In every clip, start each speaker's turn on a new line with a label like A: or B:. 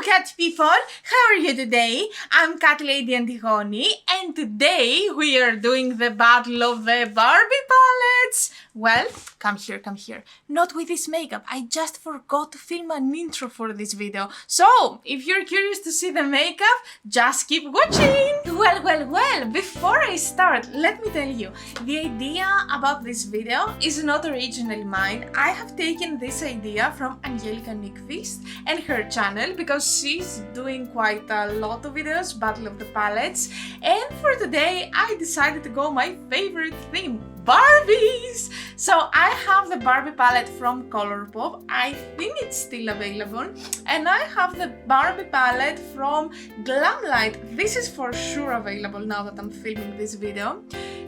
A: cat people, how are you today? I'm Catlady Antigoni, and today we are doing the battle of the Barbie palettes. Well, come here. Not with this makeup, I just forgot to film an intro for this video. So, if you're curious to see the makeup, just keep watching! Well, before I start, let me tell you, the idea about this video is not originally mine. I have taken this idea from Angelica Nyqvist and her channel because she's doing quite a lot of videos, Battle of the Palettes, and for today I decided to go my favorite theme, Barbies! So I have the Barbie palette from Colourpop, I think it's still available, and I have the Barbie palette from Glamlight. This is for sure available now that I'm filming this video.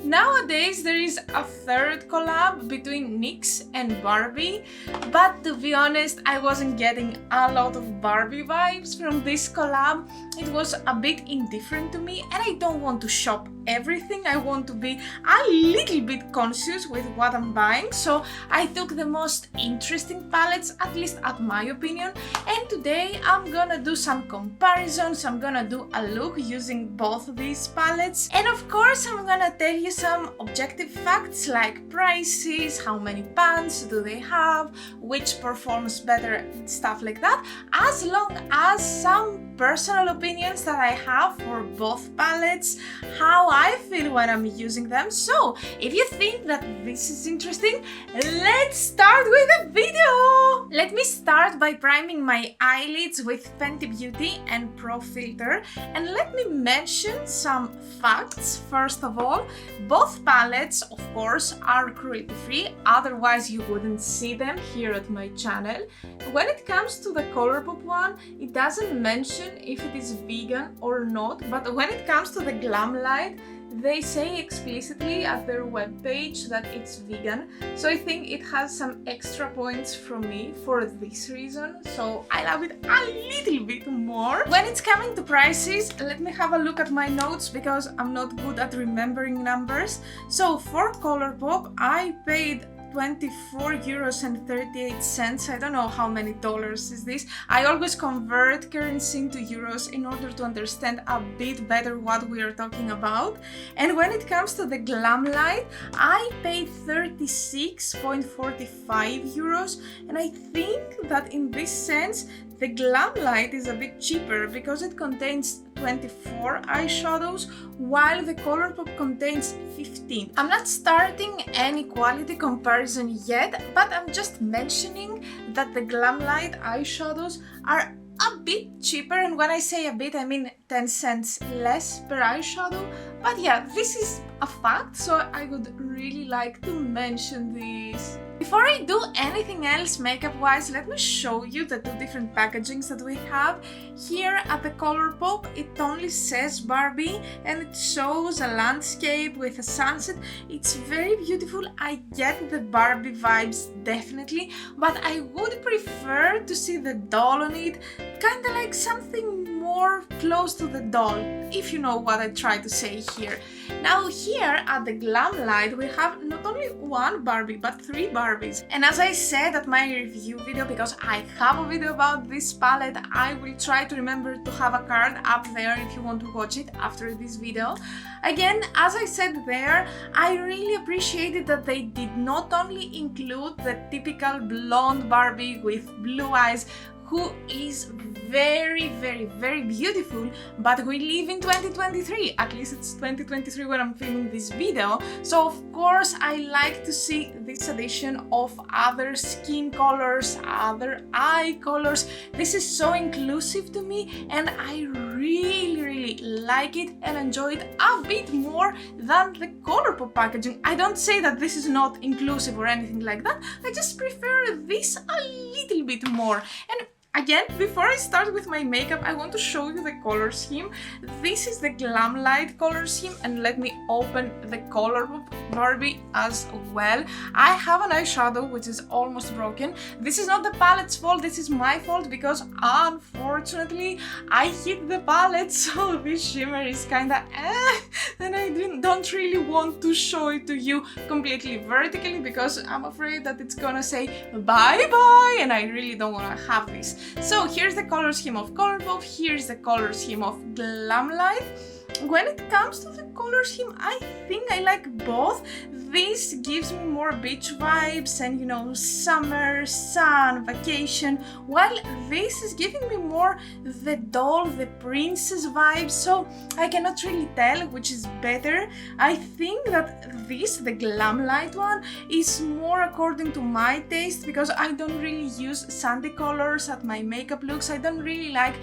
A: Nowadays there is a third collab between NYX and Barbie, but to be honest I wasn't getting a lot of Barbie vibes from this collab. It was a bit indifferent to me and I don't want to shop everything. I want to be a little bit conscious with what I'm buying, so I took the most interesting palettes, at least at my opinion, and today I'm gonna do some comparisons. I'm gonna do a look using both these palettes, and of course I'm gonna tell you some objective facts like prices, how many pans do they have, which performs better, stuff like that, as long as some personal opinions that I have for both palettes, how I feel when I'm using them. So if you think that this is interesting, let's start with the video! Let me start by priming my eyelids with Fenty Beauty and Pro Filter, and let me mention some facts. First of all, both palettes of course are cruelty free, otherwise you wouldn't see them here at my channel. When it comes to the Colourpop one, it doesn't mention if it is vegan or not, but when it comes to the Glamlight, they say explicitly at their webpage that it's vegan, so I think it has some extra points from me for this reason, so I love it a little bit more. When it's coming to prices, let me have a look at my notes because I'm not good at remembering numbers. So for Colourpop, I paid 24.38 euros. I don't know how many dollars is this. I always convert currency into euros in order to understand a bit better what we are talking about. And when it comes to the Glamlight, I paid 36.45 euros, and I think that in this sense the Glamlight is a bit cheaper because it contains 24 eyeshadows while the Colourpop contains 15. I'm not starting any quality comparison yet, but I'm just mentioning that the Glamlight eyeshadows are a bit cheaper, and when I say a bit I mean 10 cents less per eyeshadow, but yeah, this is a fact, so I would really like to mention this. Before I do anything else makeup wise, let me show you the two different packagings that we have. Here at the Colourpop it only says Barbie and it shows a landscape with a sunset. It's very beautiful, I get the Barbie vibes definitely, but I would prefer to see the doll on it, kinda like something more close to the doll, if you know what I try to say here. Now here at the Glamlight we have not only one Barbie but three Barbies, and as I said at my review video, because I have a video about this palette, I will try to remember to have a card up there if you want to watch it after this video. Again, as I said there, I really appreciated that they did not only include the typical blonde Barbie with blue eyes, who is very beautiful, but we live in 2023, at least it's 2023 when I'm filming this video, so of course I like to see this addition of other skin colors, other eye colors. This is so inclusive to me and I really like it and enjoy it a bit more than the Colourpop packaging. I don't say that this is not inclusive or anything like that, I just prefer this a little bit more. And again, before I start with my makeup, I want to show you the color scheme. This is the Glamlight color scheme, and let me open the Colourpop Barbie as well. I have an eyeshadow which is almost broken. This is not the palette's fault, this is my fault because unfortunately I hit the palette, so this shimmer is kinda and I don't really want to show it to you completely vertically because I'm afraid that it's gonna say bye bye and I really don't want to have this. So here's the color scheme of Colourpop, here's the color scheme of Glamlight. When it comes to the color scheme, I think I like both. This gives me more beach vibes and, you know, summer, sun, vacation, while this is giving me more the doll, the princess vibe, so I cannot really tell which is better. I think that this, the Glamlight one, is more according to my taste because I don't really use sandy colors at my makeup looks. I don't really like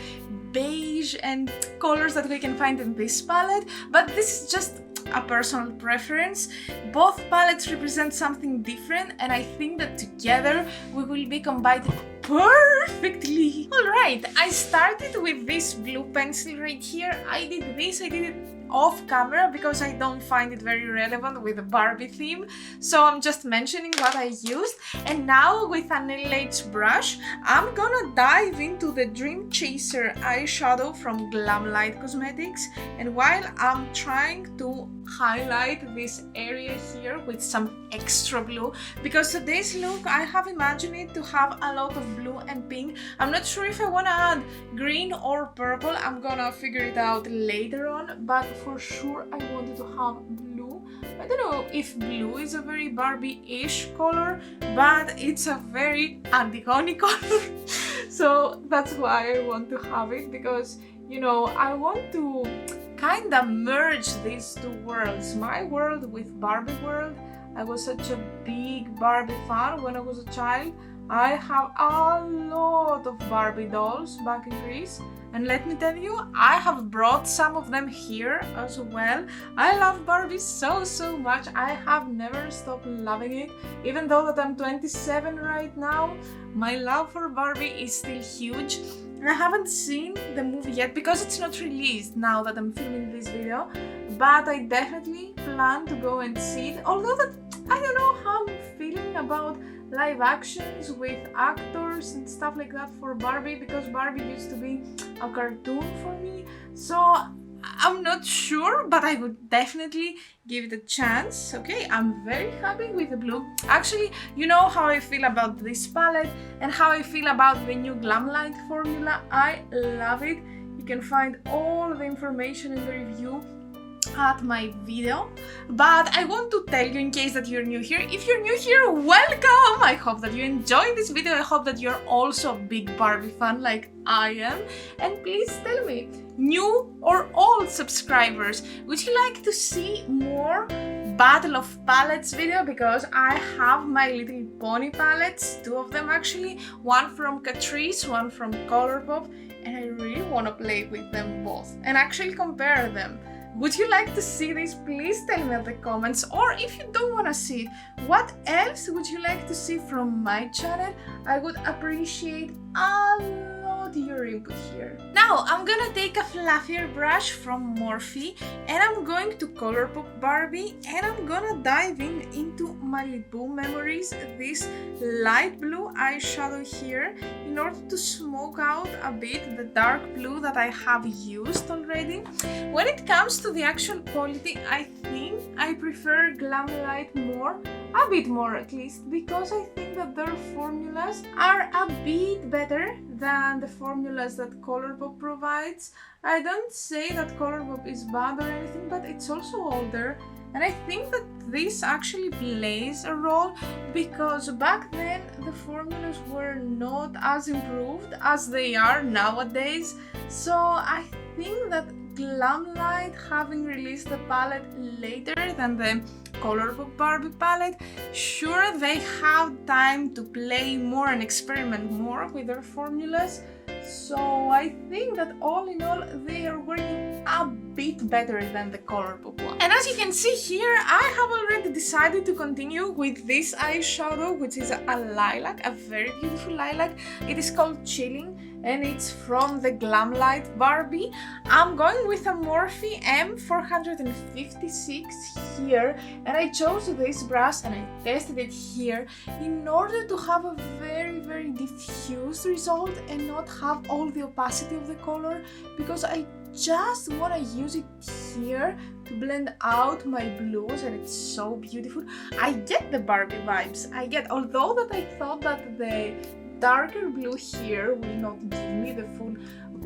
A: beige and colors that we can find in this palette, but this is just a personal preference. Both palettes represent something different and I think that together we will be combined perfectly. Alright, I started with this blue pencil right here. I did it off camera because I don't find it very relevant with the Barbie theme, so I'm just mentioning what I used. And now with an LH brush, I'm gonna dive into the Dream Chaser eyeshadow from Glamlight Cosmetics, and while I'm trying to highlight this area here with some extra blue, because today's look I have imagined it to have a lot of blue and pink. I'm not sure if I want to add green or purple, I'm gonna figure it out later on, but for sure I wanted to have blue. I don't know if blue is a very Barbie-ish color, but it's a very Antigoni color. So that's why I want to have it, because, you know, I want to kinda merge these two worlds, my world with Barbie world. I was such a big Barbie fan when I was a child. I have a lot of Barbie dolls back in Greece, and let me tell you, I have brought some of them here as well. I love Barbie so much. I have never stopped loving it. Even though that I'm 27 right now, my love for Barbie is still huge. I haven't seen the movie yet because it's not released now that I'm filming this video, but I definitely plan to go and see it, although that I don't know how I'm feeling about live actions with actors and stuff like that for Barbie, because Barbie used to be a cartoon for me, so I'm not sure, but I would definitely give it a chance. Okay, I'm very happy with the blue. Actually, you know how I feel about this palette and how I feel about the new Glamlight formula. I love it. You can find all the information in the review at my video, but I want to tell you, in case that you're new here, if you're new here, welcome! I hope that you enjoyed this video. I hope that you're also a big Barbie fan like I am, and please tell me, new or old subscribers, would you like to see more Battle of Palettes video? Because I have My Little Pony palettes, two of them actually, one from Catrice, one from Colourpop, and I really want to play with them both and actually compare them. Would you like to see this? Please tell me in the comments, or if you don't want to see it, what else would you like to see from my channel? I would appreciate a lot your input here. Now I'm gonna take a fluffier brush from Morphe and I'm going to Colourpop Barbie and I'm gonna dive into Malibu Memories, this light blue eyeshadow here, in order to smoke out a bit the dark blue that I have used already. When it comes to the actual quality, I think I prefer Glamlight more, a bit more at least, because I think that their formulas are a bit better than the formulas that Colourpop provides. I don't say that Colourpop is bad or anything, but it's also older, and I think that this actually plays a role, because back then the formulas were not as improved as they are nowadays. So I think that Glamlight, having released the palette later than the Colourpop Barbie palette, sure, they have time to play more and experiment more with their formulas. So I think that all in all, they are working a bit better than the Colourpop one. And as you can see here, I have already decided to continue with this eyeshadow, which is a lilac, a very beautiful lilac. It is called Chilling. and it's from the Glamlight Barbie. I'm going with a Morphe M456 here, and I chose this brush and I tested it here in order to have a very diffuse result and not have all the opacity of the color, because I just want to use it here to blend out my blues, and it's so beautiful. I get the Barbie vibes, although that I thought that the darker blue here will not give me the full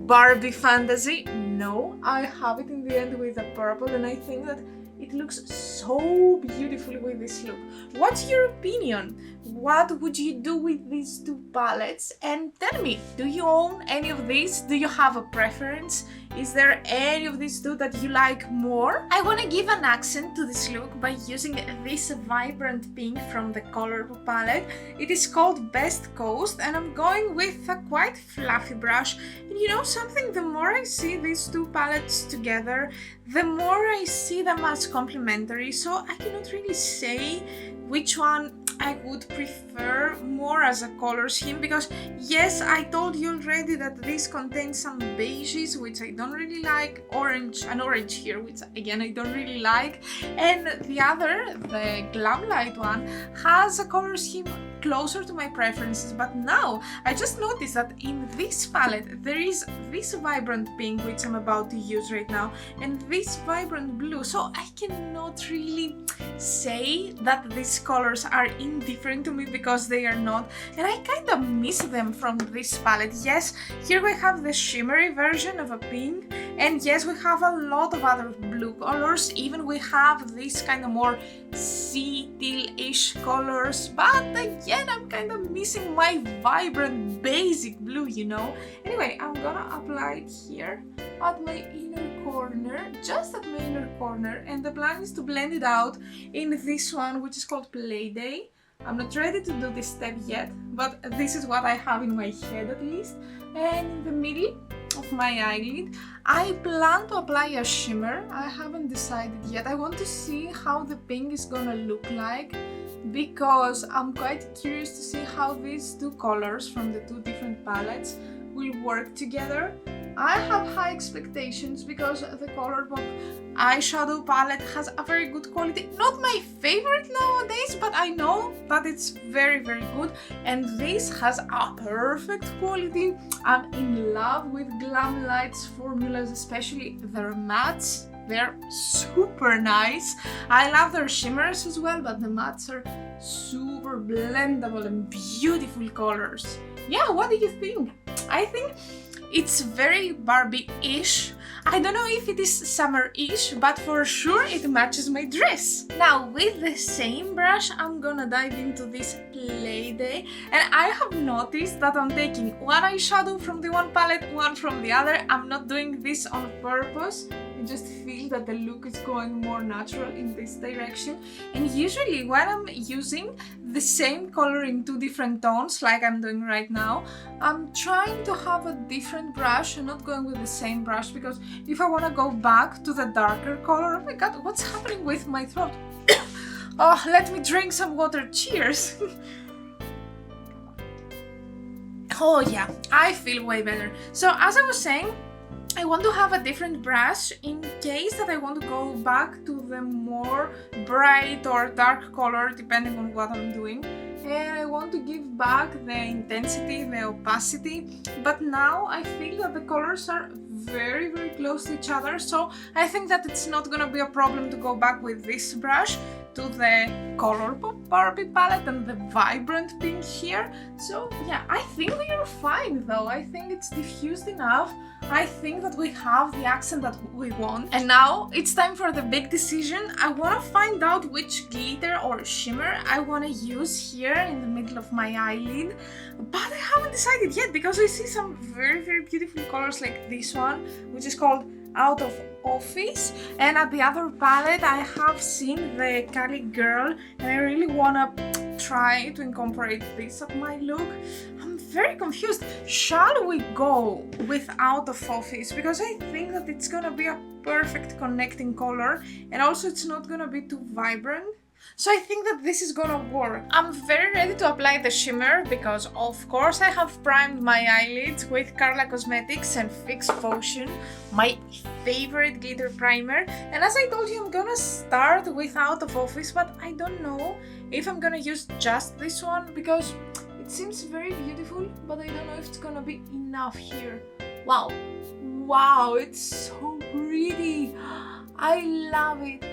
A: Barbie fantasy. No, I have it in the end with the purple, and I think that it looks so beautiful with this look. What's your opinion? What would you do with these two palettes? And tell me, do you own any of these? Do you have a preference? Is there any of these two that you like more? I want to give an accent to this look by using this vibrant pink from the Colourpop palette. It is called Best Coast, and I'm going with a quite fluffy brush. And you know something, the more I see these two palettes together, the more I see them as complementary, so I cannot really say which one I would prefer more as a color scheme, because yes, I told you already that this contains some beiges, which I don't really like, an orange here, which again I don't really like, and the other, the Glamlight one, has a color scheme closer to my preferences. But now I just noticed that in this palette there is this vibrant pink, which I'm about to use right now, and this vibrant blue, so I cannot really say that these colors are indifferent to me, because they are not, and I kind of miss them from this palette. Yes, here we have the shimmery version of a pink, and yes, we have a lot of other blue colors, even we have this kind of more sea teal-ish colors, but again I'm kind of missing my vibrant basic blue, you know. Anyway, I'm gonna apply it here at my inner corner, just at my inner corner, and the plan is to blend it out in this one, which is called Playday. I'm not ready to do this step yet, but this is what I have in my head at least. And in the middle of my eyelid, I plan to apply a shimmer. I haven't decided yet. I want to see how the pink is gonna look like, because I'm quite curious to see how these two colors from the two different palettes will work together. I have high expectations because the Colourpop eyeshadow palette has a very good quality. Not my favorite nowadays, but I know that it's very good, and this has a perfect quality. I'm in love with Glamlight's formulas, especially their mattes. They're super nice. I love their shimmers as well, but the mattes are super blendable and beautiful colors. Yeah, what do you think? I think it's very Barbie-ish. I don't know if it is summer-ish, but for sure it matches my dress. Now with the same brush, I'm gonna dive into this Playday, and I have noticed that I'm taking one eyeshadow from the one palette, one from the other. I'm not doing this on purpose. I just feel that the look is going more natural in this direction. And usually when I'm using the same color in two different tones, like I'm doing right now, I'm trying to have a different brush and not going with the same brush, because if I want to go back to the darker color, oh my god, what's happening with my throat? Oh, let me drink some water, cheers! Oh yeah, I feel way better. So as I was saying, I want to have a different brush in case that I want to go back to the more bright or dark color, depending on what I'm doing. And I want to give back the intensity, the opacity. But now I feel that the colors are very close to each other, so I think that it's not gonna be a problem to go back with this brush to the Colourpop Barbie palette and the vibrant pink here. So yeah, I think we are fine though. I think it's diffused enough. I think that we have the accent that we want. And now it's time for the big decision. I want to find out which glitter or shimmer I want to use here in the middle of my eyelid. But I haven't decided yet, because I see some very beautiful colors like this one, which is called Out of Office, and at the other palette I have seen the Cali Girl, and I really wanna try to incorporate this at my look. I'm very confused. Shall we go with Out of Office? Because I think that it's gonna be a perfect connecting color, and also it's not gonna be too vibrant. So I think that this is gonna work. I'm very ready to apply the shimmer because of course I have primed my eyelids with Carla Cosmetics and Fix Potion, my favorite glitter primer. And as I told you, I'm gonna start with Out of Office, but I don't know if I'm gonna use just this one because it seems very beautiful, but I don't know if it's gonna be enough here. Wow, wow, it's so pretty. I love it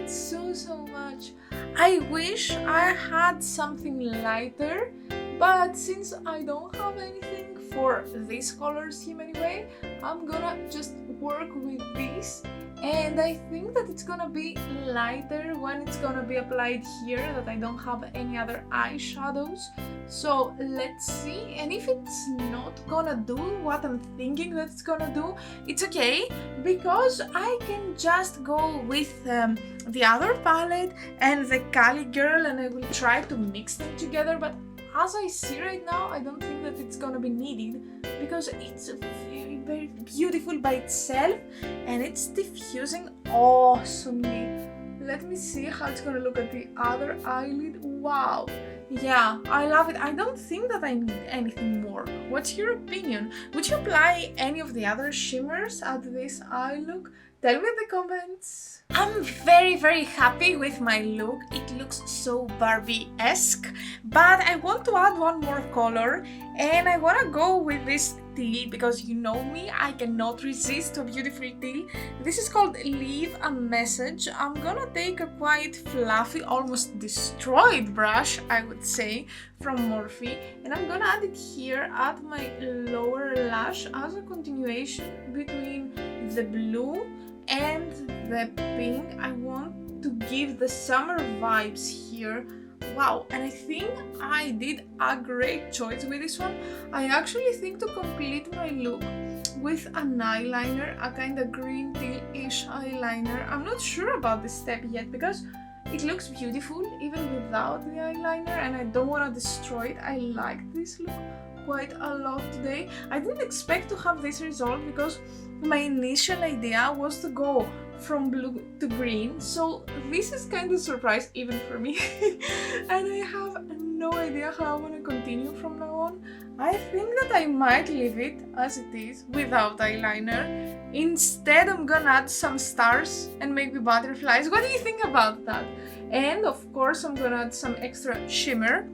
A: so much. I wish I had something lighter, but since I don't have anything for this color scheme anyway, I'm gonna just work with this, and I think that it's gonna be lighter when it's gonna be applied here, that I don't have any other eyeshadows. So let's see, and if it's not gonna do what I'm thinking that it's gonna do, it's okay, because I can just go with the other palette and the Cali Girl, and I will try to mix them together, but as I see right now, I don't think that it's gonna be needed, because it's very beautiful by itself, and it's diffusing awesomely. Let me see how it's gonna look at the other eyelid. Wow! Yeah, I love it. I don't think that I need anything more. What's your opinion? Would you apply any of the other shimmers at this eye look? Tell me in the comments. I'm very happy with my look. It looks so Barbie-esque, but I want to add one more color, and I want to go with this teal because you know me, I cannot resist a beautiful teal. This is called Leave a Message. I'm gonna take a quite fluffy, almost destroyed brush, I would say, from Morphe, and I'm gonna add it here at my lower lash as a continuation between the blue and the pink. I want to give the summer vibes here. Wow, and I think I did a great choice with this one. I actually think to complete my look with an eyeliner, a kind of green teal-ish eyeliner. I'm not sure about this step yet because it looks beautiful even without the eyeliner, and I don't want to destroy it. I like this look quite a lot today. I didn't expect to have this result because my initial idea was to go from blue to green, so this is kind of a surprise even for me. And I have no idea how I want to continue from now on. I think that I might leave it as it is without eyeliner. Instead, I'm gonna add some stars and maybe butterflies. What do you think about that? And of course, I'm gonna add some extra shimmer.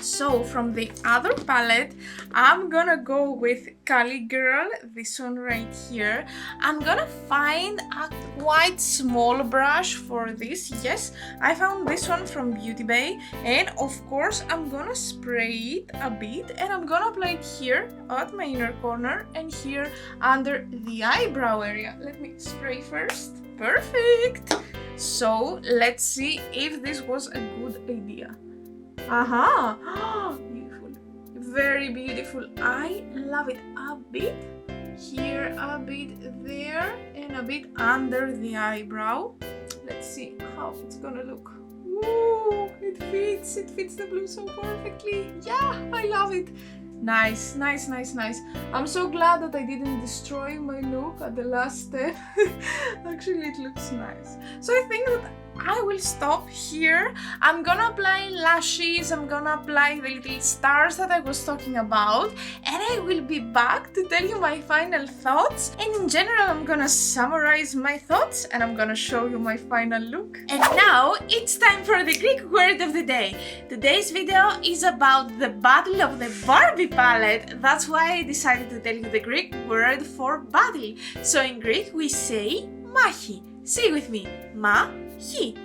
A: So from the other palette, I'm gonna go with Cali Girl, this one right here. I'm gonna find a quite small brush for this. Yes, I found this one from Beauty Bay, and of course I'm gonna spray it a bit, and I'm gonna apply it here at my inner corner and here under the eyebrow area. Let me spray first. Perfect! So let's see if this was a good idea. Aha! Beautiful. Very beautiful. I love it. A bit here, a bit there, and a bit under the eyebrow. Let's see how it's gonna look. Ooh, it fits the blue so perfectly. Yeah, I love it. Nice. I'm so glad that I didn't destroy my look at the last step. Actually, it looks nice. So I think that I will stop here. I'm gonna apply lashes, I'm gonna apply the little stars that I was talking about, and I will be back to tell you my final thoughts. And in general, I'm gonna summarize my thoughts and I'm gonna show you my final look. And now it's time for the Greek word of the day. Today's video is about the battle of the Barbie palette. That's why I decided to tell you the Greek word for battle. So in Greek we say mάχη. Say with me, μάχη.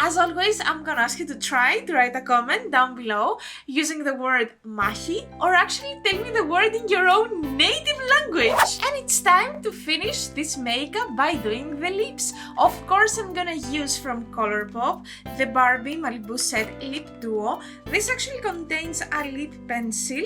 A: As always, I'm gonna ask you to try to write a comment down below using the word μάχη, or actually tell me the word in your own native language. And it's time to finish this makeup by doing the lips. Of course, I'm gonna use from Colourpop the Barbie Malibu Set Lip Duo. This actually contains a lip pencil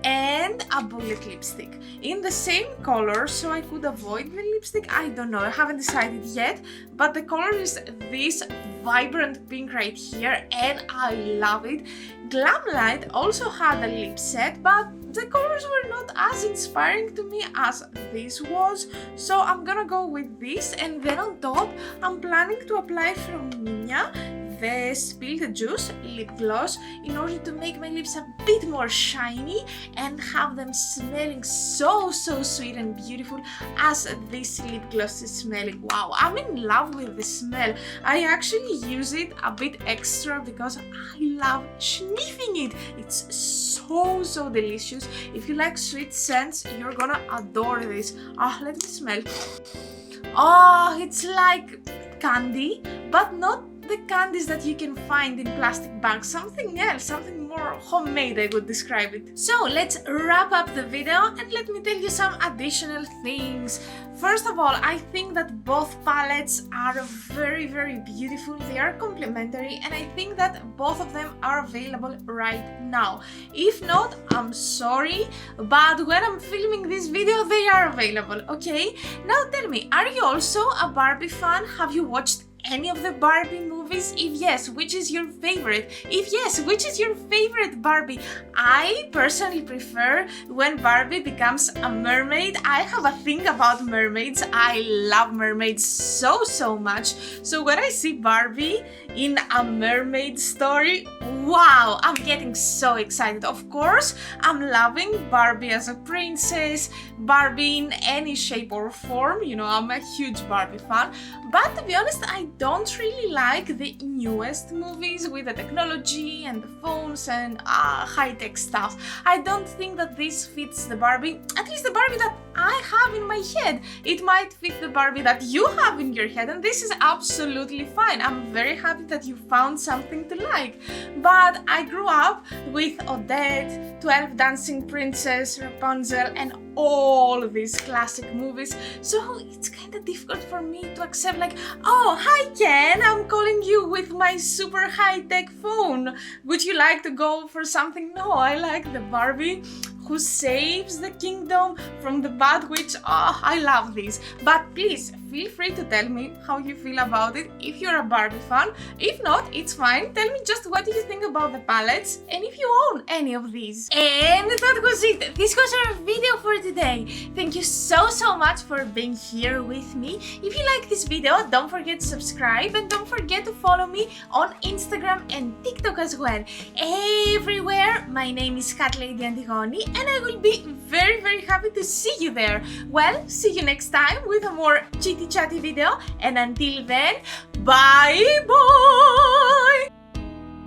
A: and a bullet lipstick in the same color, so I could avoid the lipstick. I don't know, I haven't decided yet, but the color is this vibrant pink right here and I love it. Glamlight also had a lip set, but the colors were not as inspiring to me as this was, so I'm gonna go with this. And then on top, I'm planning to apply from Minya the spilled juice lip gloss in order to make my lips a bit more shiny and have them smelling so sweet and beautiful as this lip gloss is smelling. Wow, I'm in love with the smell. I actually use it a bit extra because I love sniffing it. It's so delicious. If you like sweet scents, you're gonna adore this. Let me smell. Oh, it's like candy, but not the candies that you can find in plastic bags. Something else, something more homemade, I would describe it. So let's wrap up the video and let me tell you some additional things. First of all, I think that both palettes are very beautiful. They are complementary and I think that both of them are available right now. If not, I'm sorry, but when I'm filming this video, they are available, okay? Now tell me, are you also a Barbie fan? Have you watched any of the Barbie movies? If yes, which is your favorite? If yes, which is your favorite Barbie? I personally prefer when Barbie becomes a mermaid. I have a thing about mermaids. I love mermaids so much. So when I see Barbie in a mermaid story, wow, I'm getting so excited. Of course, I'm loving Barbie as a princess, Barbie in any shape or form. You know, I'm a huge Barbie fan. But to be honest, I don't really like the newest movies with the technology and the phones and high-tech stuff. I don't think that this fits the Barbie, at least the Barbie that I have in my head. It might fit the Barbie that you have in your head, and this is absolutely fine. I'm very happy that you found something to like. But I grew up with Odette, 12 Dancing Princess, Rapunzel, and all these classic movies, so it's kind of difficult for me to accept like, oh, hi Ken, I'm calling you with my super high-tech phone. Would you like to go for something? No, I like the Barbie who saves the kingdom from the bad witch. Oh, I love this. But please, feel free to tell me how you feel about it if you're a Barbie fan. If not, it's fine. Tell me just what do you think about the palettes and if you own any of these. And that was it. This was our video for today. Thank you so much for being here with me. If you like this video, don't forget to subscribe and don't forget to follow me on Instagram and TikTok as well. Everywhere, my name is Catlady Antigoni and I will be very happy to see you there. Well, see you next time with a more chitty chatty video, and until then, bye!